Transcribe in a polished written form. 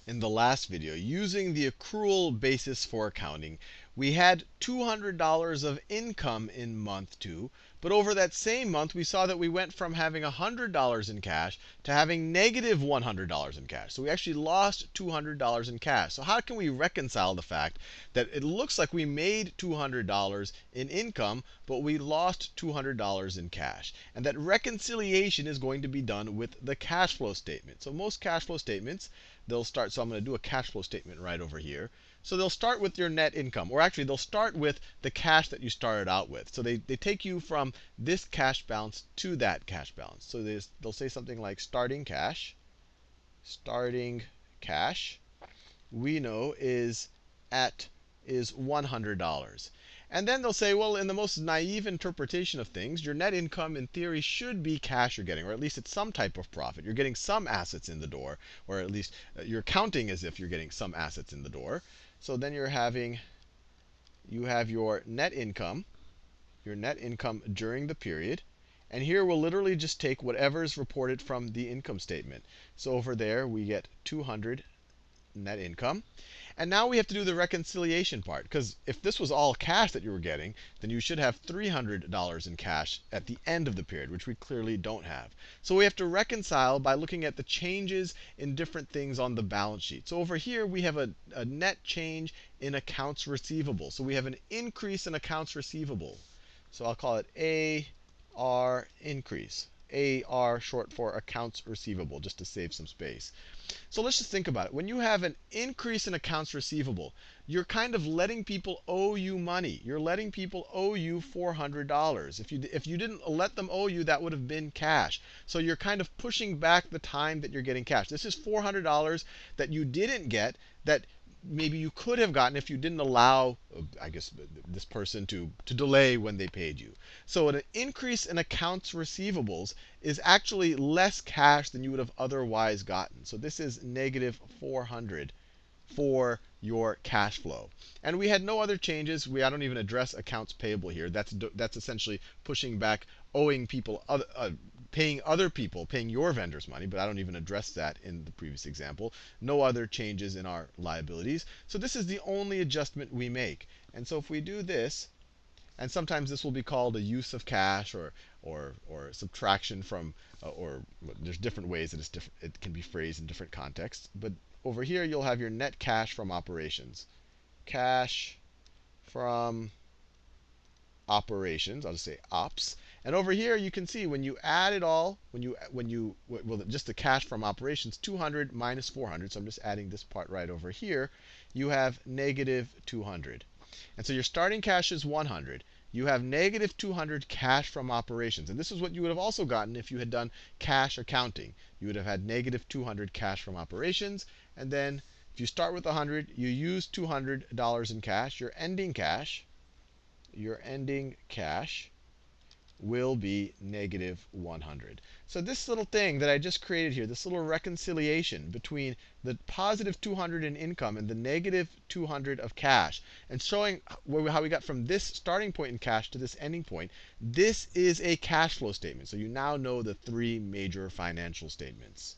in the last video, using the accrual basis for accounting, we had $200 of income in month 2, but over that same month, we saw that we went from having $100 in cash to having negative $100 in cash. So we actually lost $200 in cash. So how can we reconcile the fact that it looks like we made $200 in income, but we lost $200 in cash? And that reconciliation is going to be done with the cash flow statement. So most cash flow statements, they'll start, so I'm going to do a cash flow statement right over here. So they'll start with your net income, or actually they'll start with the cash that you started out with. So they take you from this cash balance to that cash balance. So they'll say something like starting cash, we know is $100. And then they'll say, well, in the most naive interpretation of things, your net income in theory should be cash you're getting, or at least it's some type of profit. You're getting some assets in the door, or at least you're counting as if you're getting some assets in the door. So then you have your net income during the period. And here we'll literally just take whatever is reported from the income statement. So over there we get 200 net income. And now we have to do the reconciliation part, because if this was all cash that you were getting, then you should have $300 in cash at the end of the period, which we clearly don't have. So we have to reconcile by looking at the changes in different things on the balance sheet. So over here we have a net change in accounts receivable. So we have an increase in accounts receivable. So I'll call it AR increase. AR short for accounts receivable, just to save some space. So let's just think about it. When you have an increase in accounts receivable, you're kind of letting people owe you money. You're letting people owe you $400. If you didn't let them owe you, that would have been cash. So you're kind of pushing back the time that you're getting cash. This is $400 that you didn't get, that maybe you could have gotten if you didn't allow, I guess, this person to delay when they paid you. So an increase in accounts receivables is actually less cash than you would have otherwise gotten. So this is negative 400 for your cash flow. And we had no other changes. I don't even address accounts payable here. That's essentially pushing back owing people, paying other people, paying your vendors money, but I don't even address that in the previous example. No other changes in our liabilities. So this is the only adjustment we make. And so if we do this, and sometimes this will be called a use of cash, or subtraction from, or there's different ways that it can be phrased in different contexts. But over here you'll have your net cash from operations. Cash from operations, I'll just say ops. And over here you can see when you add it all, just the cash from operations, 200 minus 400, so I'm just adding this part right over here, you have negative 200. And so your starting cash is 100. You have negative 200 cash from operations. And this is what you would have also gotten if you had done cash accounting. You would have had negative 200 cash from operations. And then if you start with 100, you use $200 in cash, your ending cash will be negative 100. So this little thing that I just created here, this little reconciliation between the positive 200 in income and the negative 200 of cash, and showing how we got from this starting point in cash to this ending point, this is a cash flow statement. So you now know the three major financial statements.